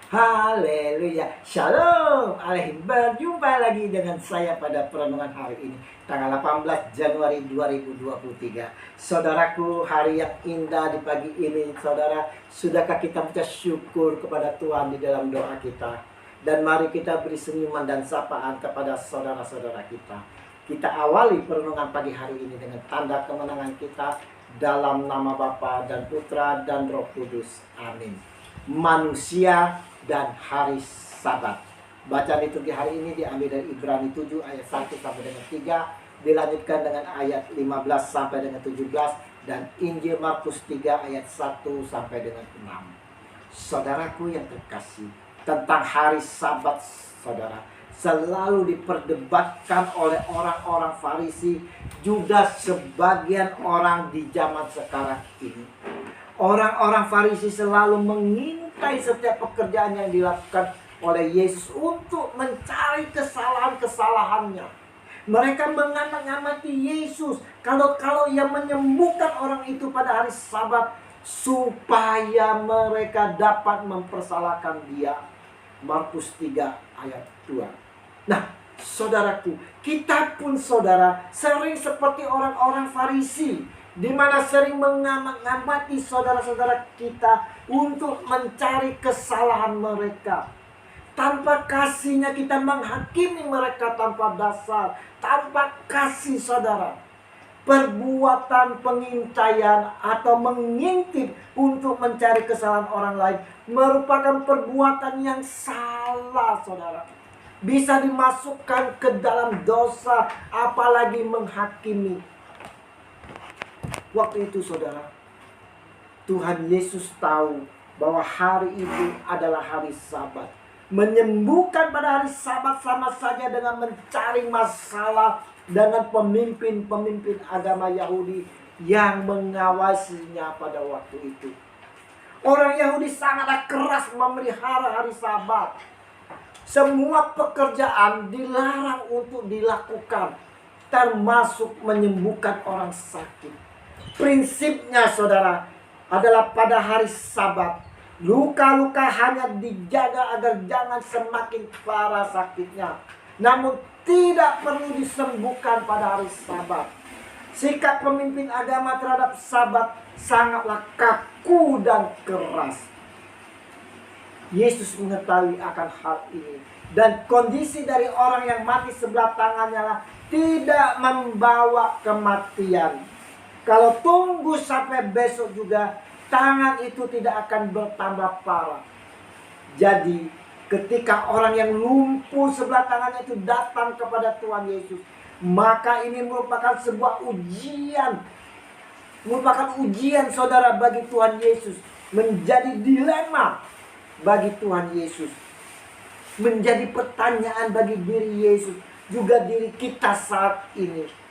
Haleluya, Shalom Aleihim. Berjumpa lagi dengan saya pada perenungan hari ini, tanggal 18 Januari 2023. Saudaraku, hari yang indah di pagi ini. Saudara, sudahkah kita mengucap syukur kepada Tuhan di dalam doa kita? Dan mari kita beri senyuman dan sapaan kepada saudara-saudara kita. Kita awali perenungan pagi hari ini dengan tanda kemenangan kita dalam nama Bapa dan Putra dan Roh Kudus. Amin. Manusia dan hari Sabat. Bacaan liturgi hari ini diambil dari Ibrani 7 ayat 1 sampai dengan 3, dilanjutkan dengan ayat 15 sampai dengan 17, dan Injil Markus 3 ayat 1 sampai dengan 6. Saudaraku yang terkasih, tentang hari Sabat, saudara, selalu diperdebatkan oleh orang-orang Farisi, juga sebagian orang di zaman sekarang ini. Orang-orang Farisi selalu mengintai setiap pekerjaan yang dilakukan oleh Yesus untuk mencari kesalahan-kesalahannya. Mereka mengamati Yesus kalau ia menyembuhkan orang itu pada hari Sabat supaya mereka dapat mempersalahkan dia. Markus 3 ayat 2. Nah, saudaraku, kita pun saudara sering seperti orang-orang Farisi, di mana sering mengamati saudara-saudara kita untuk mencari kesalahan mereka. Tanpa kasihnya kita menghakimi mereka tanpa dasar, tanpa kasih saudara. Perbuatan pengintaian atau mengintip untuk mencari kesalahan orang lain merupakan perbuatan yang salah, saudara. Bisa dimasukkan ke dalam dosa, apalagi menghakimi. Waktu itu saudara, Tuhan Yesus tahu bahwa hari itu adalah hari Sabat. Menyembuhkan pada hari Sabat sama saja dengan mencari masalah dengan pemimpin-pemimpin agama Yahudi yang mengawasinya pada waktu itu. Orang Yahudi sangatlah keras memelihara hari Sabat. Semua pekerjaan dilarang untuk dilakukan, termasuk menyembuhkan orang sakit. Prinsipnya saudara adalah pada hari Sabat, luka-luka hanya dijaga agar jangan semakin parah sakitnya, namun tidak perlu disembuhkan pada hari Sabat. Sikap pemimpin agama terhadap Sabat sangatlah kaku dan keras. Yesus mengetahui akan hal ini, dan kondisi dari orang yang mati sebelah tangannya lah tidak membawa kematian. Kalau tunggu sampai besok juga, tangan itu tidak akan bertambah parah. Jadi ketika orang yang lumpuh sebelah tangannya itu datang kepada Tuhan Yesus, maka ini merupakan sebuah ujian. Merupakan ujian saudara bagi Tuhan Yesus. Menjadi dilema bagi Tuhan Yesus. Menjadi pertanyaan bagi diri Yesus, juga diri kita saat ini.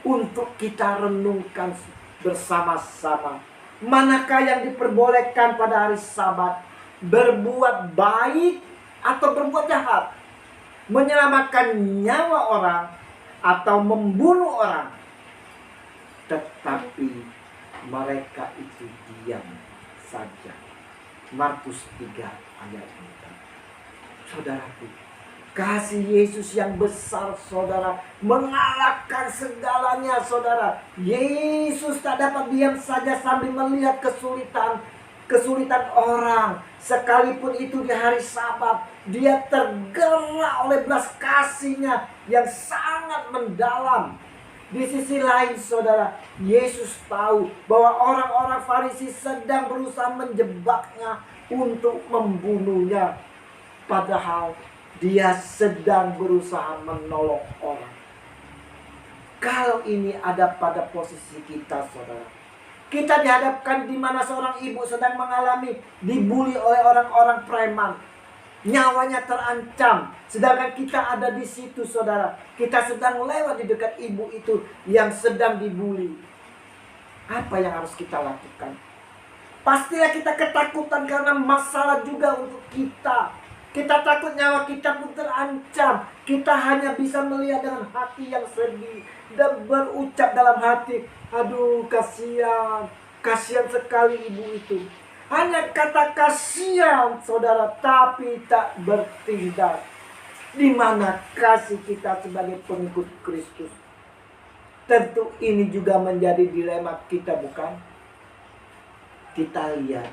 Untuk kita renungkan bersama-sama, manakah yang diperbolehkan pada hari Sabat? Berbuat baik atau berbuat jahat? Menyelamatkan nyawa orang atau membunuh orang? Tetapi mereka itu diam saja. Markus 3 ayat 4. Saudaraku, kasih Yesus yang besar saudara mengalahkan segalanya saudara. Yesus tak dapat diam saja sambil melihat kesulitan orang. Sekalipun itu di hari Sabat, dia tergerak oleh belas kasihnya yang sangat mendalam. Di sisi lain saudara, Yesus tahu bahwa orang-orang Farisi sedang berusaha menjebaknya untuk membunuhnya. Padahal dia sedang berusaha menolong orang. Kalau ini ada pada posisi kita saudara, kita dihadapkan di mana seorang ibu sedang mengalami dibully oleh orang-orang preman. Nyawanya terancam. Sedangkan kita ada di situ saudara. Kita sedang lewat di dekat ibu itu yang sedang dibully. Apa yang harus kita lakukan? Pastilah kita ketakutan karena masalah juga untuk kita. Kita takut nyawa kita pun terancam. Kita hanya bisa melihat dengan hati yang sedih dan berucap dalam hati, aduh kasihan sekali ibu itu. hanya kata kasihan saudara, tapi tak bertindak. Di mana kasih kita sebagai pengikut Kristus? Tentu ini juga menjadi dilema kita, bukan? Kita lihat,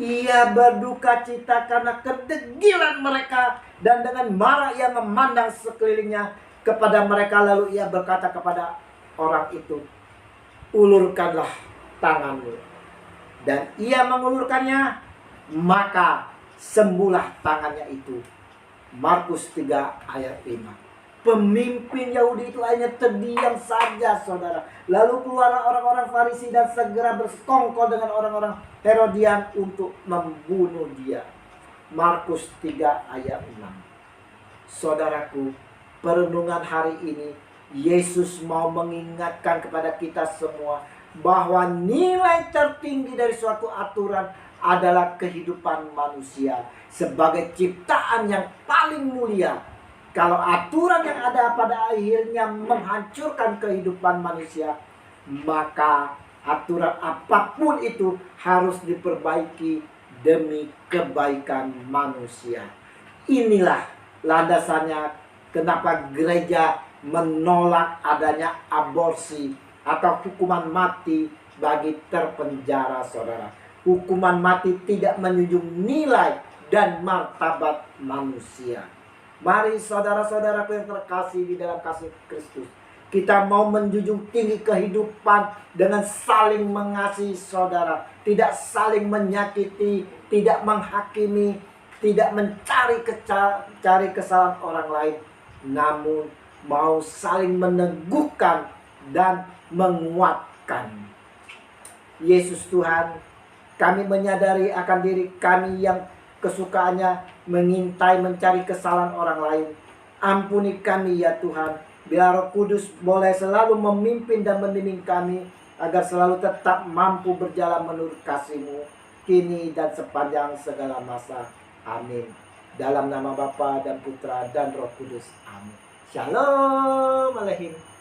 ia berduka cita karena kedegilan mereka, dan dengan marah ia memandang sekelilingnya kepada mereka. Lalu ia berkata kepada orang itu, ulurkanlah tanganmu. Dan ia mengulurkannya, maka sembuhlah tangannya itu. Markus 3 ayat 5. Pemimpin Yahudi itu hanya terdiam saja, saudara. Lalu keluarlah orang-orang Farisi dan segera bersekongkol dengan orang-orang Herodian untuk membunuh dia. Markus 3 ayat 6. Saudaraku, perenungan hari ini Yesus mau mengingatkan kepada kita semua bahwa nilai tertinggi dari suatu aturan adalah kehidupan manusia sebagai ciptaan yang paling mulia. Kalau aturan yang ada pada akhirnya menghancurkan kehidupan manusia, maka aturan apapun itu harus diperbaiki demi kebaikan manusia. Inilah landasannya kenapa gereja menolak adanya aborsi atau hukuman mati bagi terpenjara, saudara. Hukuman mati tidak menjunjung nilai dan martabat manusia. Mari saudara-saudaraku yang terkasih di dalam kasih Kristus, kita mau menjunjung tinggi kehidupan dengan saling mengasihi saudara, tidak saling menyakiti, tidak menghakimi, tidak mencari kesalahan orang lain, namun mau saling meneguhkan dan menguatkan. Yesus Tuhan, kami menyadari akan diri kami yang kesukaannya mengintai mencari kesalahan orang lain. Ampuni kami ya Tuhan. Biar Roh Kudus boleh selalu memimpin dan membimbing kami agar selalu tetap mampu berjalan menurut kasih-Mu kini dan sepanjang segala masa. Amin. Dalam nama Bapa dan Putra dan Roh Kudus. Amin. Shalom Aleichem.